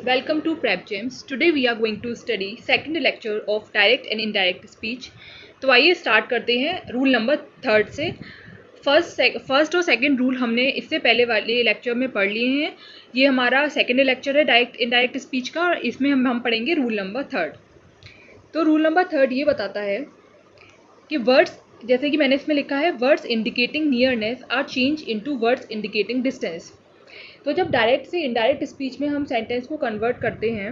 Welcome to Prep Gems. Today we are going to study second lecture of direct and indirect speech. तो आइए start करते हैं rule number 3 से। First और second rule हमने इससे पहले वाले लेक्चर में पढ़ लिए हैं। ये हमारा सेकंड लेक्चर है डायरेक्ट इनडायरेक्ट स्पीच का, और इसमें हम पढ़ेंगे रूल नंबर 3। तो रूल नंबर 3 ये बताता है कि वर्ड्स, जैसे कि मैंने इसमें लिखा है, words indicating nearness are change into words indicating distance. तो जब डायरेक्ट से इनडायरेक्ट स्पीच में हम सेंटेंस को कन्वर्ट करते हैं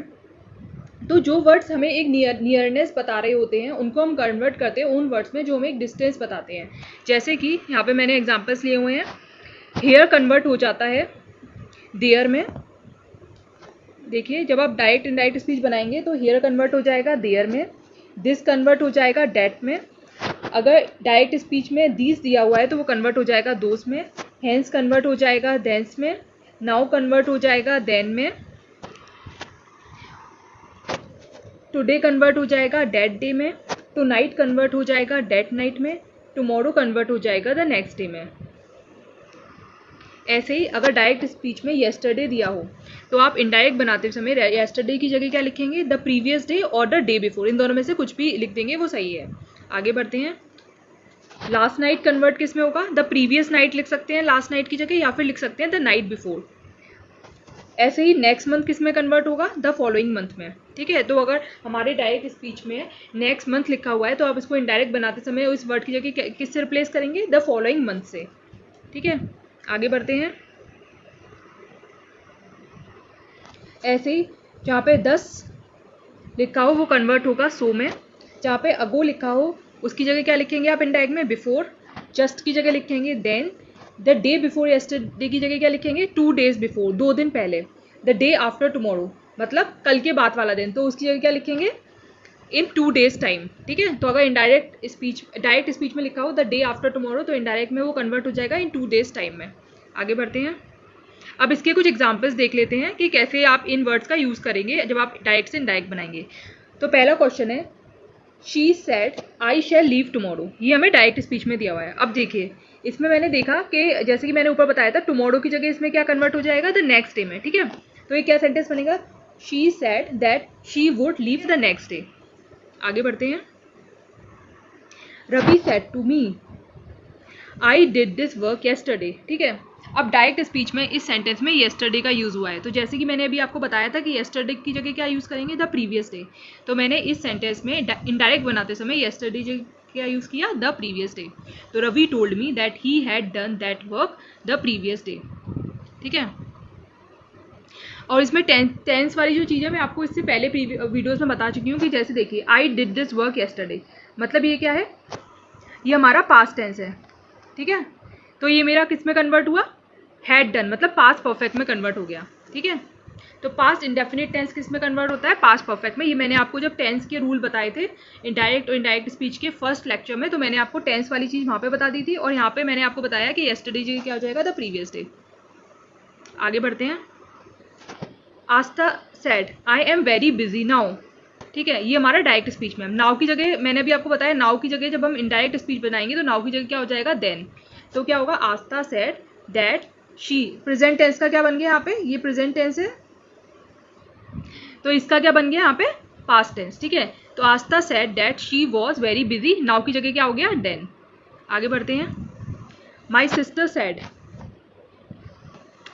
तो जो वर्ड्स हमें एक नियरनेस बता रहे होते हैं उनको हम कन्वर्ट करते हैं उन वर्ड्स में जो हमें एक डिस्टेंस बताते हैं। जैसे कि यहाँ पे मैंने एग्जांपल्स लिए हुए हैं। हेयर कन्वर्ट हो जाता है देयर में। देखिए, जब आप डायरेक्ट इनडायरेक्ट स्पीच बनाएंगे तो हेयर कन्वर्ट हो जाएगा देयर में, दिस कन्वर्ट हो जाएगा डेट में। अगर डायरेक्ट स्पीच में दिस दिया हुआ है तो वो कन्वर्ट हो जाएगा दोस में, हेंस कन्वर्ट हो जाएगा देंस में, नाउ कन्वर्ट हो जाएगा देन में, टुडे कन्वर्ट हो जाएगा डेट डे में, टू नाइट कन्वर्ट हो जाएगा डेट नाइट में, टुमारो कन्वर्ट हो जाएगा द नेक्स्ट डे में। ऐसे ही अगर डायरेक्ट स्पीच में येस्टरडे दिया हो तो आप इनडायरेक्ट बनाते समय येस्टरडे की जगह क्या लिखेंगे, द प्रीवियस डे और द डे बिफोर। इन दोनों में से कुछ भी लिख देंगे, वो सही है। आगे बढ़ते हैं। लास्ट नाइट कन्वर्ट किस में होगा, द प्रीवियस नाइट लिख सकते हैं लास्ट नाइट की जगह, या फिर लिख सकते हैं द नाइट बिफोर। ऐसे ही नेक्स्ट मंथ किस में कन्वर्ट होगा, द फॉलोइंग मंथ में। ठीक है, तो अगर हमारे डायरेक्ट स्पीच में नेक्स्ट मंथ लिखा हुआ है तो आप इसको इनडायरेक्ट बनाते समय इस वर्ड की जगह किससे रिप्लेस करेंगे, द फॉलोइंग मंथ से। ठीक है, आगे बढ़ते हैं। ऐसे ही जहाँ पे 10 लिखा हो वो कन्वर्ट होगा सो में। जहाँ पे अगो लिखा हो उसकी जगह क्या लिखेंगे आप इनडायरेक्ट में, बिफोर। जस्ट की जगह लिखेंगे then. The day before yesterday की जगह क्या लिखेंगे, 2 days बिफोर, 2 दिन पहले। द डे आफ्टर टुमारो मतलब कल के बाद वाला दिन, तो उसकी जगह क्या लिखेंगे, इन 2 days टाइम। ठीक है, तो अगर डायरेक्ट स्पीच में लिखा हो द डे आफ्टर टुमारो तो इनडायरेक्ट में वो कन्वर्ट हो जाएगा इन 2 days टाइम में। आगे बढ़ते हैं। अब इसके कुछ एग्जाम्पल्स देख लेते हैं कि कैसे आप इन वर्ड्स का यूज़ करेंगे जब आप डायरेक्ट से इनडायरेक्ट बनाएंगे। तो पहला क्वेश्चन है, she said I shall leave tomorrow. ये हमें डायरेक्ट स्पीच में दिया हुआ है। अब देखिए, इसमें मैंने देखा कि जैसे कि मैंने ऊपर बताया था, टुमारो की जगह इसमें क्या कन्वर्ट हो जाएगा, द नेक्स्ट डे में। ठीक है, तो ये क्या सेंटेंस बनेगा, she said that she would leave the next day. आगे बढ़ते हैं। Ravi said to me I did this work yesterday. ठीक है, अब डायरेक्ट स्पीच में इस सेंटेंस में येस्टरडे का यूज़ हुआ है। तो जैसे कि मैंने अभी आपको बताया था कि येस्टरडे की जगह क्या यूज़ करेंगे, द प्रीवियस डे। तो मैंने इस सेंटेंस में इनडायरेक्ट बनाते समय येस्टरडे क्या यूज़ किया, द प्रीवियस डे। तो Ravi told me that he had done that work the previous day. ठीक है, और इसमें टेंस वाली जो चीज़ है मैं आपको इससे पहले वीडियोज़ में बता चुकी हूँ कि जैसे देखिए, आई डिड दिस वर्क येस्टरडे, मतलब ये क्या है, ये हमारा पास्ट टेंस है। ठीक है, तो ये मेरा किस में कन्वर्ट हुआ, हैड डन, मतलब पास्ट परफेक्ट में कन्वर्ट हो गया। ठीक है, तो पास्ट इंडेफिनिट टेंस किस में कन्वर्ट होता है, पास्ट परफेक्ट में। ये मैंने आपको जब टेंस के रूल बताए थे इनडायरेक्ट और इनडायरेक्ट स्पीच के फर्स्ट लेक्चर में, तो मैंने आपको टेंस वाली चीज़ वहाँ पे बता दी थी, और यहाँ पे मैंने आपको बताया कि येस्टरडे जी क्या हो जाएगा, द प्रीवियस डे। आगे बढ़ते हैं। Aastha said I am very busy now. ठीक है, ये हमारा डायरेक्ट स्पीच में। नाउ की जगह मैंने अभी आपको बताया, नाउ की जगह जब हम इनडायरेक्ट स्पीच बनाएंगे तो नाउ की जगह क्या हो जाएगा, देन। तो क्या होगा, Aastha said that she, present tense का क्या बन गया यहाँ पे, ये प्रेजेंट टेंस है, तो इसका क्या बन गया यहाँ पे, पास्ट टेंस। ठीक है, तो Aastha said that she was very busy, now की जगह क्या हो गया, देन। आगे बढ़ते हैं। My sister said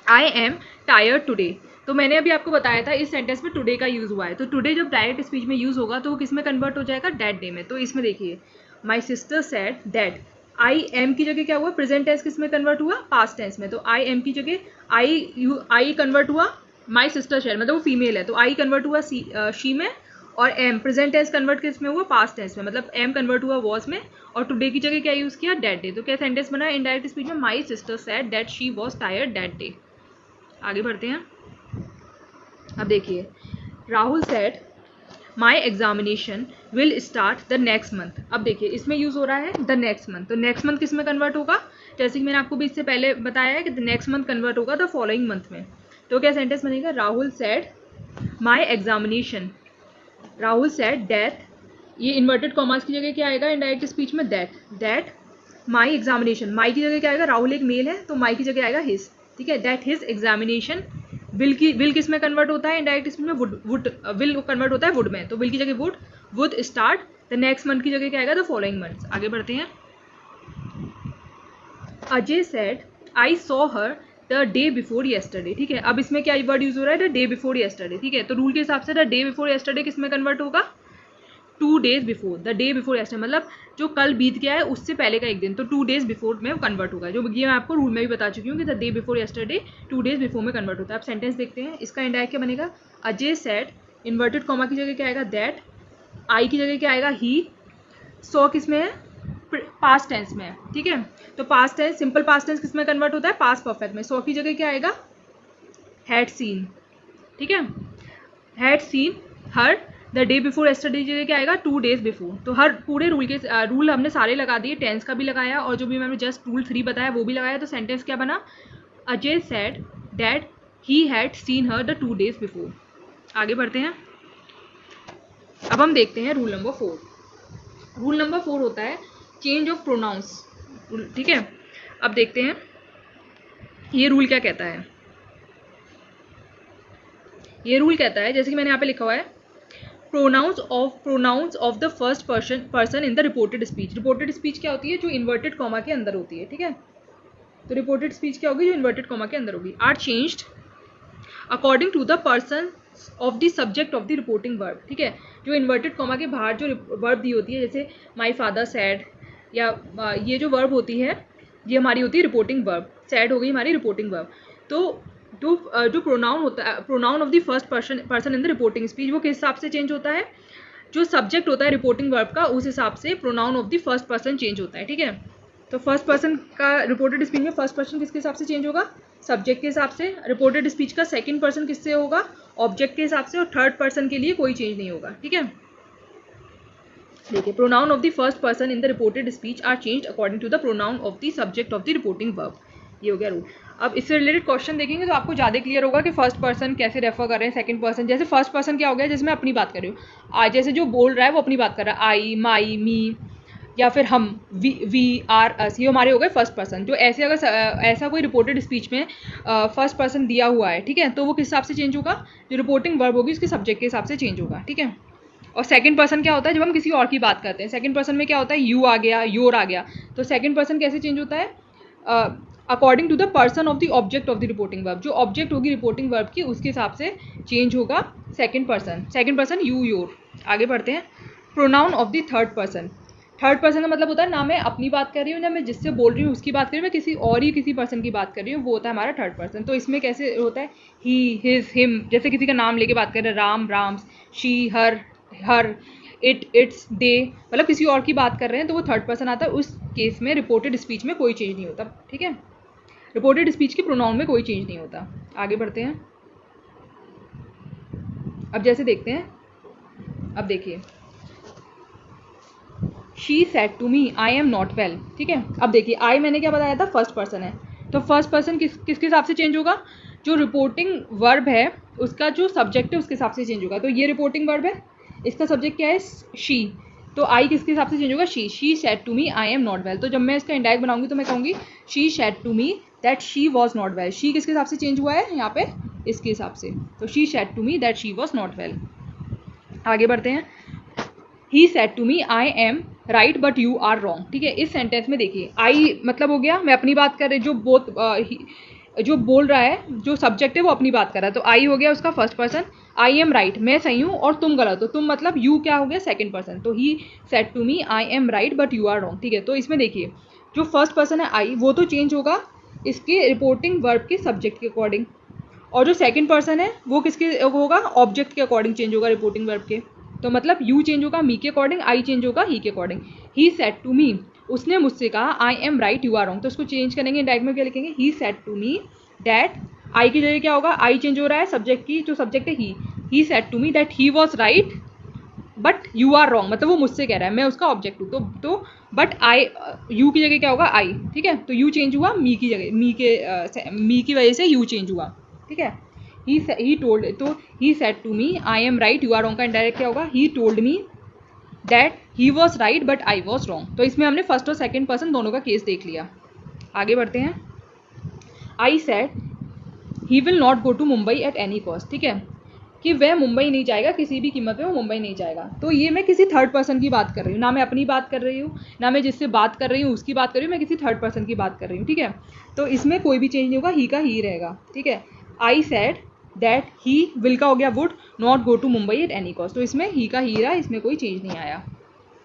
I am tired today. तो मैंने अभी आपको बताया था इस सेंटेंस में टुडे का यूज़ हुआ है। तो टुडे जब डायरेक्ट स्पीच में यूज़ होगा तो वो किस में कन्वर्ट हो जाएगा, डेट डे में। तो इसमें देखिए, माई sister said that, I am की जगह क्या हुआ, प्रेजेंट टेंस किस में कन्वर्ट हुआ, पास्ट टेंस में। तो आई एम की जगह आई कन्वर्ट हुआ माई सिस्टर सेड, मतलब वो फीमेल है, तो आई कन्वर्ट हुआ शी में, और एम प्रेजेंट टेंस कन्वर्ट किस में हुआ, पास्ट टेंस में, मतलब एम कन्वर्ट हुआ वॉज में, और टुडे की जगह क्या यूज़ किया, डेट डे। तो क्या सेंटेंस बना इनडायरेक्ट स्पीच में, माई sister said that she was tired that day. आगे बढ़ते हैं। अब देखिए, Rahul said my examination will start the next month. अब देखिए, इसमें यूज़ हो रहा है द नेक्स्ट मंथ, तो नेक्स्ट मंथ किस में कन्वर्ट होगा, जैसे कि मैंने आपको भी इससे पहले बताया है कि द नेक्स्ट मंथ कन्वर्ट होगा द फॉलोइंग मंथ में। तो क्या सेंटेंस बनेगा, Rahul said my examination, Rahul said that, ये इन्वर्टेड कॉमास की जगह क्या आएगा इनडायरेक्ट स्पीच में, दैट माई एग्जामिनेशन, माई की जगह क्या आएगा, राहुल एक मेल है तो माई की जगह आएगा हिज। ठीक है, दैट हिज एग्जामिनेशन विल किस में कन्वर्ट होता है इनडायरेक्ट स्पीच में? वुड विल कन्वर्ट होता है वुड में, तो विल की जगह would start the next month की जगह क्या आएगा? The following month. आगे बढ़ते हैं। Ajay said I saw her the day before yesterday. ठीक है, अब इसमें क्या वर्ड यूज हो रहा है? The day before yesterday. ठीक है, तो रूल के हिसाब से द डे बिफोर येस्टरडे किस में कन्वर्ट होगा? 2 days before. The day before yesterday मतलब जो कल बीत गया है उससे पहले का एक दिन, तो 2 days बिफोर में कन्वर्ट होगा। जो ये मैं आपको रूल में भी बता चुकी हूँ कि the day before yesterday 2 days before में कन्वर्ट होता है। अब सेंटेंस देखते हैं, इसका इंडायरेक्ट क्या बनेगा? अजय सेड, इन्वर्टेड कॉमा की जगह क्या आएगा? दैट, आई की जगह क्या आएगा? ही, सो किस में है? पास्ट टेंस में है। ठीक है, तो past tense, simple past tense किस में कन्वर्ट होता है? पास्ट परफेक्ट में। सो की जगह क्या आएगा? Had seen. ठीक है, had seen her the day before yesterday की जगह क्या आएगा? 2 days बिफोर। तो हर पूरे रूल हमने सारे लगा दिए, टेंस का भी लगाया और जो भी मैंने जस्ट रूल 3 बताया वो भी लगाया। तो सेंटेंस क्या बना? Ajay said that he had seen her the 2 days before. आगे बढ़ते हैं। अब हम देखते हैं रूल नंबर 4। रूल नंबर 4 होता है चेंज ऑफ प्रोनाउंस। ठीक है, अब देखते हैं ये रूल क्या कहता है। ये रूल कहता है, जैसे कि मैंने यहाँ पे लिखा हुआ है, pronouns of the first person in the reported speech. Reported speech क्या होती है? जो इन्वर्टेड कॉमा के अंदर होती है। ठीक है, तो रिपोर्टेड स्पीच क्या होगी? जो इन्वर्टेड कॉमा के अंदर होगी। Are changed according to the person of the subject of the reporting verb. ठीक है, जो इन्वर्टेड कॉमा के बाहर जो वर्ब दी होती है, जैसे माई फादर सैड, या ये जो वर्ब होती है ये हमारी होती है रिपोर्टिंग वर्ब। सैड हो गई हमारी रिपोर्टिंग वर्ब। तो जो प्रोनाउन होता है, pronoun of the first person in the reporting speech, वो किस हिसाब से चेंज होता है? जो सब्जेक्ट होता है रिपोर्टिंग वर्ब का, उस हिसाब से pronoun of the first person change होता है। ठीक है, तो फर्स्ट पर्सन का रिपोर्टेड स्पीच में फर्स्ट पर्सन किसके हिसाब से चेंज होगा? सब्जेक्ट के हिसाब से। रिपोर्टेड स्पीच का सेकंड पर्सन किससे होगा? ऑब्जेक्ट के हिसाब से। और थर्ड पर्सन के लिए कोई चेंज नहीं होगा। ठीक है, देखिए, pronoun of the first person in the reported speech are changed according to the pronoun of the subject of the reporting verb. ये हो गया रूल। अब इससे रिलेटेड क्वेश्चन देखेंगे तो आपको ज़्यादा क्लियर होगा कि फर्स्ट पर्सन कैसे रेफर कर रहे हैं, सेकंड पर्सन। जैसे फर्स्ट पर्सन क्या हो गया? जैसे मैं अपनी बात कर रही हूँ, जैसे जो बोल रहा है वो अपनी बात कर रहा है, आई, माई, मी, या फिर हम, वी आर अस, ये हमारे हो गए फर्स्ट पर्सन। जो ऐसे अगर ऐसा कोई रिपोर्टेड स्पीच में फर्स्ट पर्सन दिया हुआ है, ठीक है, तो वो किस हिसाब से चेंज होगा? जो रिपोर्टिंग वर्ब होगी उसके सब्जेक्ट के हिसाब से चेंज होगा। ठीक है, और सेकंड पर्सन क्या होता है? जब हम किसी और की बात करते हैं, सेकंड पर्सन में क्या होता है? यू आ गया, योर आ गया। तो सेकंड पर्सन कैसे चेंज होता है? According to the person of the object of the reporting verb. जो ऑब्जेक्ट होगी रिपोर्टिंग वर्ब की, उसके हिसाब से चेंज होगा सेकंड पर्सन यू, योर। आगे बढ़ते हैं। Pronoun of the third person. Third person का मतलब होता है ना मैं अपनी बात कर रही हूँ, ना मैं जिससे बोल रही हूँ उसकी बात कर रही हूँ, मैं किसी और ही किसी पर्सन की बात कर रही हूँ, वो होता है हमारा थर्ड पर्सन। तो इसमें कैसे होता है? ही, हिज, हिम, जैसे किसी का नाम लेके बात कर रहे हैं, Ram, Ram's, she, her, it, its, they, मतलब किसी और की बात कर रहे हैं, तो वो थर्ड पर्सन आता है। उस केस में रिपोर्टेड स्पीच में कोई चेंज नहीं होता। ठीक है, रिपोर्टेड स्पीच के प्रोनाउन में कोई चेंज नहीं होता। आगे बढ़ते हैं। अब जैसे देखते हैं, अब देखिए, she said to me I am not well. ठीक है, अब देखिए, आई मैंने क्या बताया था? फर्स्ट पर्सन है, तो फर्स्ट पर्सन किसके हिसाब से चेंज होगा? जो रिपोर्टिंग वर्ब है उसका जो सब्जेक्ट है उसके हिसाब से चेंज होगा। तो ये रिपोर्टिंग वर्ब है, इसका सब्जेक्ट क्या है? शी। तो आई किसके हिसाब से चेंज होगा? She said to me I am not well. तो जब मैं इसका इंडायरेक्ट बनाऊंगी तो मैं कहूँगी she said to me that she was not well. She किसके हिसाब से चेंज हुआ है यहाँ पे? इसके हिसाब से। तो she said to me that she was not well. आगे बढ़ते हैं। He said to me I am right but you are wrong. ठीक है, इस सेंटेंस में देखिए, आई मतलब हो गया मैं अपनी बात कर रही, जो बोल रहा है, जो सब्जेक्ट है वो अपनी बात कर रहा है, तो आई हो गया उसका first person. I am right, मैं सही हूँ और तुम गलत हो। तुम मतलब यू क्या हो गया? Second person. तो he said to me I am right but you are wrong. ठीक है, तो इसमें देखिए, जो फर्स्ट पर्सन है आई, वो तो चेंज होगा इसके रिपोर्टिंग वर्ब के सब्जेक्ट के अकॉर्डिंग, और जो सेकंड पर्सन है वो किसके होगा? ऑब्जेक्ट के अकॉर्डिंग चेंज होगा रिपोर्टिंग वर्ब के। तो मतलब यू चेंज होगा मी के अकॉर्डिंग, आई चेंज होगा ही के according. He said to me, उसने मुझसे कहा I am right you are wrong. तो उसको चेंज करेंगे, इंडायरेक्ट में क्या लिखेंगे? He said to me that, I की जगह क्या होगा? आई चेंज हो रहा है सब्जेक्ट की, जो सब्जेक्ट है he said to me that he was right but you are wrong, मतलब वो मुझसे कह रहा है, मैं उसका ऑब्जेक्ट हूँ। तो बट आई, यू की जगह क्या होगा? आई। ठीक है, तो यू चेंज हुआ मी की जगह, मी की वजह से यू चेंज हुआ। ठीक है, ही टोल्ड, तो he said to me I am right you are wrong का इंडायरेक्ट क्या होगा? He told me that he was right but I was wrong. तो इसमें हमने फर्स्ट और सेकंड पर्सन दोनों का केस देख लिया। आगे बढ़ते हैं। I said he will not go to Mumbai at any cost, ठीक है, कि वह मुंबई नहीं जाएगा, किसी भी कीमत पे वो मुंबई नहीं जाएगा। तो ये मैं किसी थर्ड पर्सन की बात कर रही हूँ, ना मैं अपनी बात कर रही हूँ, ना मैं जिससे बात कर रही हूँ उसकी बात कर रही हूँ, मैं किसी थर्ड पर्सन की बात कर रही हूँ, ठीक है। तो इसमें कोई भी चेंज नहीं होगा, ही का ही रहेगा, ठीक है। I said that he, will का हो गया would, not go to Mumbai at any cost, तो इसमें ही का ही रहा, इसमें कोई चेंज नहीं आया।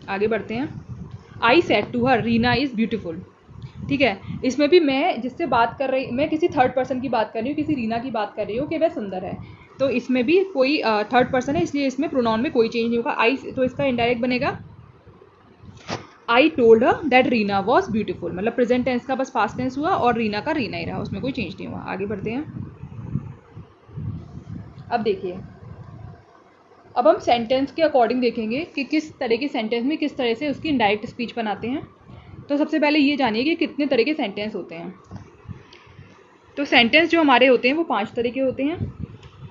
आगे बढ़ते हैं। I said to her Reena is beautiful, ठीक है, इसमें भी मैं जिससे बात कर रही, मैं किसी थर्ड पर्सन की बात कर रही हूँ, किसी रीना की बात कर रही हूँ कि वह सुंदर है, तो इसमें भी कोई थर्ड पर्सन है, इसलिए इसमें प्रोनाउन में कोई चेंज नहीं होगा। आई, तो इसका इनडायरेक्ट बनेगा I told her that Reena was beautiful, मतलब प्रेजेंट टेंस का बस पास्ट टेंस हुआ और रीना का रीना ही रहा, उसमें कोई चेंज नहीं हुआ। आगे बढ़ते हैं। अब देखिए, अब हम सेंटेंस के अकॉर्डिंग देखेंगे कि किस तरह के सेंटेंस में किस तरह से उसकी इनडायरेक्ट स्पीच बनाते हैं। तो सबसे पहले ये जानिए कि कितने तरह के सेंटेंस होते हैं। तो सेंटेंस जो हमारे होते हैं वो 5 तरह के होते हैं।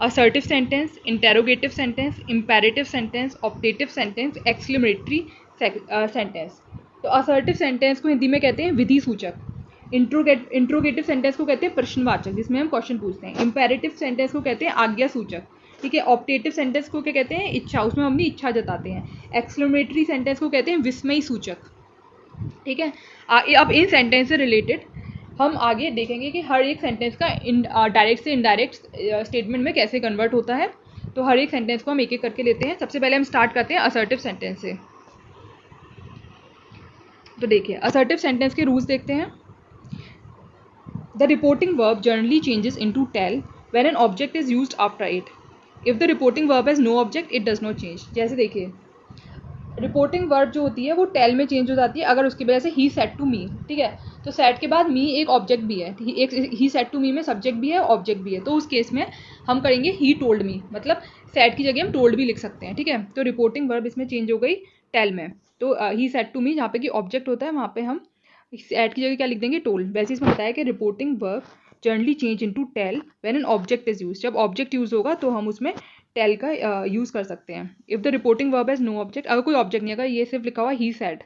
Assertive sentence, interrogative sentence, imperative sentence, optative sentence, exclamatory sentence. तो असर्टिव सेंटेंस को हिंदी में कहते हैं विधि सूचक। इंट्रोगेटिव सेंटेंस को कहते हैं प्रश्नवाचक, जिसमें हम क्वेश्चन पूछते हैं। इंपेरेटिव सेंटेंस को कहते हैं आज्ञा सूचक, ठीक है। ऑप्टेटिव सेंटेंस को क्या कहते हैं, इच्छा, उसमें हम अपनी इच्छा जताते हैं। एक्सक्लेमेटरी सेंटेंस को कहते हैं विस्मय सूचक, ठीक है। अब इन सेंटेंस से रिलेटेड हम आगे देखेंगे कि हर एक सेंटेंस का डायरेक्ट से इनडायरेक्ट स्टेटमेंट में कैसे कन्वर्ट होता है। तो हर एक सेंटेंस को हम एक एक करके लेते हैं। सबसे पहले हम स्टार्ट करते हैं असर्टिव सेंटेंस से। तो देखिए, असर्टिव सेंटेंस के रूल्स देखते हैं। The reporting verb generally changes into tell when an object is used after it. If the reporting verb has no object it does not change. जैसे देखिए, रिपोर्टिंग वर्ब जो होती है वो टेल में चेंज हो जाती है अगर उसकी वजह से ही सेड टू मी, ठीक है। तो सेड के बाद मी एक ऑब्जेक्ट भी है, एक ही सेड टू मी में सब्जेक्ट भी है, ऑब्जेक्ट भी है, तो उस केस में हम करेंगे ही टोल्ड मी, मतलब सेड की जगह हम टोल्ड भी लिख सकते हैं, ठीक है। तो रिपोर्टिंग वर्ब इसमें चेंज हो गई टेल में। तो ही सेड टू मी, जहाँ पे कि ऑब्जेक्ट होता है वहाँ पे हम सेड की जगह क्या लिख देंगे, टोल्ड। वैसे इसमें बताया कि reporting verb generally change into tell when an object is use. जब ऑब्जेक्ट यूज होगा तो हम उसमें टेल का यूज़ कर सकते हैं। If the reporting verb has no object, अगर कोई ऑब्जेक्ट नहीं, अगर ये सिर्फ लिखा हुआ ही सेड,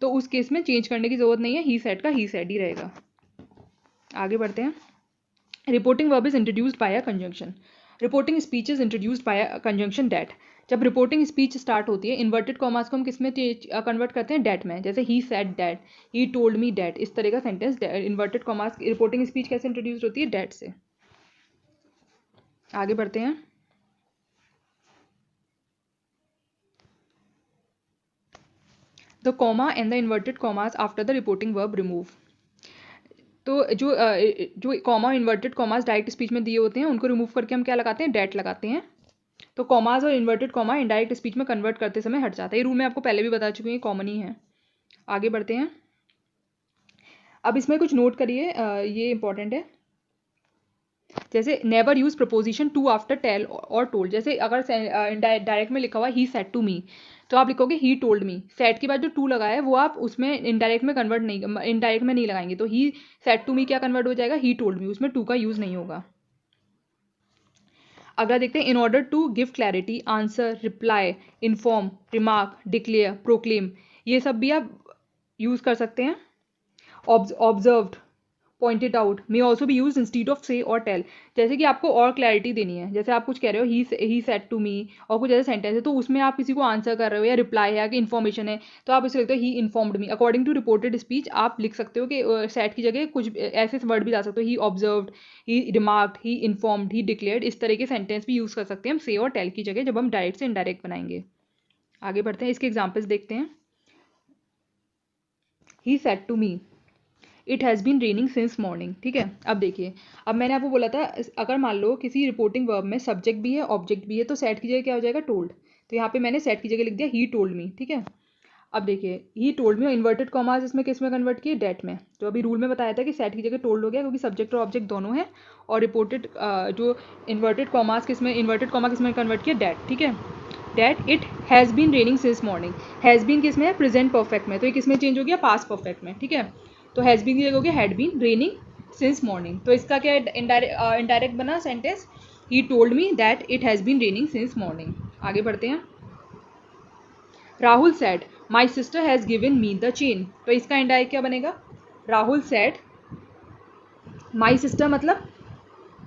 तो उस केस में चेंज करने की जरूरत नहीं है, ही सेड का ही सेड ही रहेगा। आगे बढ़ते हैं। Reporting verb is introduced by a conjunction. Reporting speech is introduced by a conjunction that. जब रिपोर्टिंग स्पीच स्टार्ट होती है, इन्वर्टेड कॉमास को हम किस में कन्वर्ट करते हैं, डेट में। जैसे he said that, he told me that, इस तरह का sentence inverted commas. Reporting speech कैसे इंट्रोड्यूस होती है, डेट से। आगे बढ़ते हैं। The comma and the inverted commas after the reporting verb remove। तो जो comma inverted commas direct speech में दिए होते हैं उनको रिमूव करके हम क्या लगाते हैं, डेट लगाते हैं। तो कॉमास और इन्वर्टेड कॉमा इनडायरेक्ट स्पीच में कन्वर्ट करते समय हट जाता है। ये रूल मैं आपको पहले भी बता चुकी हूँ, कॉमन ही है। आगे बढ़ते हैं। अब इसमें कुछ नोट करिए, ये इंपॉर्टेंट है। जैसे never use preposition to after tell और टोल्ड। जैसे अगर डायरेक्ट में लिखा हुआ ही सेड टू मी, तो आप लिखोगे ही टोल्ड मी। सेड के बाद जो टू लगा है वो आप उसमें इनडायरेक्ट में कन्वर्ट नहीं, इनडायरेक्ट में नहीं लगाएंगे, तो ही सेड टू मी क्या कन्वर्ट हो जाएगा, ही टोल्ड मी, उसमें टू का यूज नहीं होगा। अगला देखते हैं। In order to give clarity, answer, reply, inform, remark, declare, proclaim, ये सब भी आप यूज कर सकते हैं। Observed, pointed out may also भी यूज इंस्टीड ऑफ से और टेल। जैसे कि आपको और क्लैरिटी देनी है, जैसे आप कुछ कह रहे हो ही सेड टू मी और कुछ ऐसा सेंटेंस है, तो उसमें आप किसी को आंसर कर रहे हो या रिप्लाई है या कि इन्फॉर्मेशन है, तो आप उसे लिखते हो he informed me. According to reported speech आप लिख सकते हो कि सेड की जगह कुछ ऐसे वर्ड भी ला सकते हो, he observed, he remarked, he informed, he declared. इस तरह के सेंटेंस भी यूज कर सकते हैं हम से और टेल की जगह जब हम डायरेक्ट से इनडायरेक्ट बनाएंगे। आगे बढ़ते हैं, इसके एग्जाम्पल्स देखते हैं। He said to me it has been raining since morning, ठीक है। अब देखिए, अब मैंने आपको बोला था अगर मान लो किसी रिपोर्टिंग वर्ब में सब्जेक्ट भी है ऑब्जेक्ट भी है तो सेड की जगह क्या हो जाएगा, टोल्ड। तो यहाँ पे मैंने सेड की जगह लिख दिया ही टोल्ड मी, ठीक है। अब देखिए, ही टोल्ड मी और इन्वर्टेड कॉमास इसमें किस में कन्वर्ट किए, डेट में। तो अभी रूल में बताया था कि सेड की जगह टोल्ड हो गया क्योंकि सब्जेक्ट और ऑब्जेक्ट दोनों है, और रिपोर्टेड जो इन्वर्टेड कॉमास किस में, इन्वर्टेड कॉमा किस में कन्वर्ट किया, डेट, ठीक है। That it has been raining since morning. Has been किस में है, प्रेजेंट परफेक्ट में, तो ये किस में चेंज हो गया, पास्ट परफेक्ट में, ठीक है। तो हैज़ बीन की जगह हो गया had been raining since morning. तो इसका क्या इनडायरेक्ट बना sentence, he told me that it has been raining since morning. आगे बढ़ते हैं। Rahul said my sister has given me the chain. तो इसका इनडायरेक्ट क्या बनेगा, राहुल सेड माई सिस्टर मतलब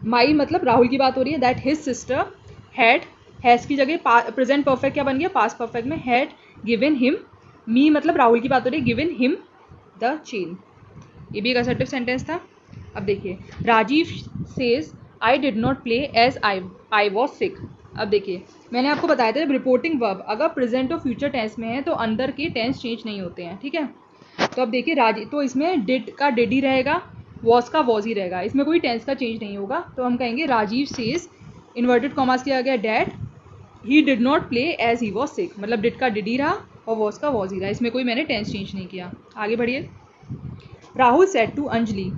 माई मतलब राहुल की बात हो रही है, that his sister had, has की जगह प्रेजेंट परफेक्ट क्या बन गया, पास्ट परफेक्ट में हैड गिवन हिम, मी मतलब राहुल की बात हो रही है, गिवन हिम द चेन। ये भी एक असर्टिव सेंटेंस था। अब देखिए, Rajeev says I did not play as I was sick. अब देखिए, मैंने आपको बताया था जब रिपोर्टिंग वर्ब अगर प्रेजेंट और फ्यूचर टेंस में है तो अंदर के टेंस चेंज नहीं होते हैं, ठीक है। तो अब देखिए तो इसमें डिड का डिड ही रहेगा, वॉज का वॉज ही रहेगा, इसमें कोई टेंस का चेंज नहीं होगा। तो हम कहेंगे राजीव सेज इन्वर्टेड कॉमास किया गया that he did not play as he was sick, मतलब डिड का डिड ही रहा और वॉज का वॉज ही रहा, इसमें कोई मैंने टेंस चेंज नहीं किया। आगे बढ़िए। Rahul said to Anjali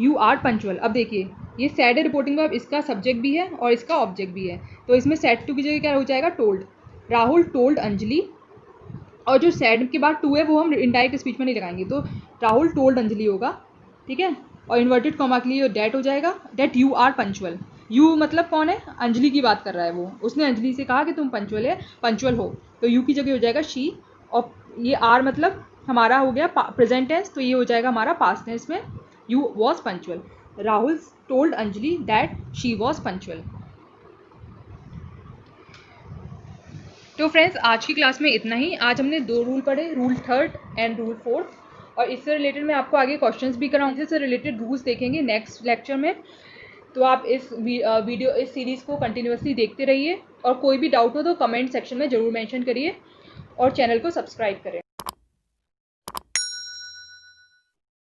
you are punctual. अब देखिए, ये सैड है रिपोर्टिंग वर्ब, इसका सब्जेक्ट भी है और इसका ऑब्जेक्ट भी है, तो इसमें सेड टू की जगह क्या हो जाएगा, टोल्ड। राहुल टोल्ड अंजलि, और जो सैड के बाद टू है वो हम इनडायरेक्ट स्पीच में नहीं लगाएंगे, तो राहुल टोल्ड अंजलि होगा, ठीक है। और इन्वर्टेड कॉमा के लिए डैट हो जाएगा, that you are punctual. You मतलब कौन है, अंजलि की बात कर रहा है वो, उसने अंजलि से कहा कि तुम पंचुअल हो, तो यू की जगह हो जाएगा शी, और ये आर मतलब हमारा हो गया प्रेजेंट टेंस, तो ये हो जाएगा हमारा पास्ट टेंस में you was punctual. Rahul told Anjali that she was punctual. तो फ्रेंड्स, आज की क्लास में इतना ही। आज हमने 2 रूल पढ़े, रूल 3 एंड रूल 4, और इससे रिलेटेड मैं आपको आगे क्वेश्चंस भी कराऊंगी, इससे रिलेटेड रूल्स देखेंगे नेक्स्ट लेक्चर में। तो आप इस सीरीज़ को कंटिन्यूअसली देखते रहिए, और कोई भी डाउट हो तो कमेंट सेक्शन में ज़रूर मेंशन करिए और चैनल को सब्सक्राइब करें।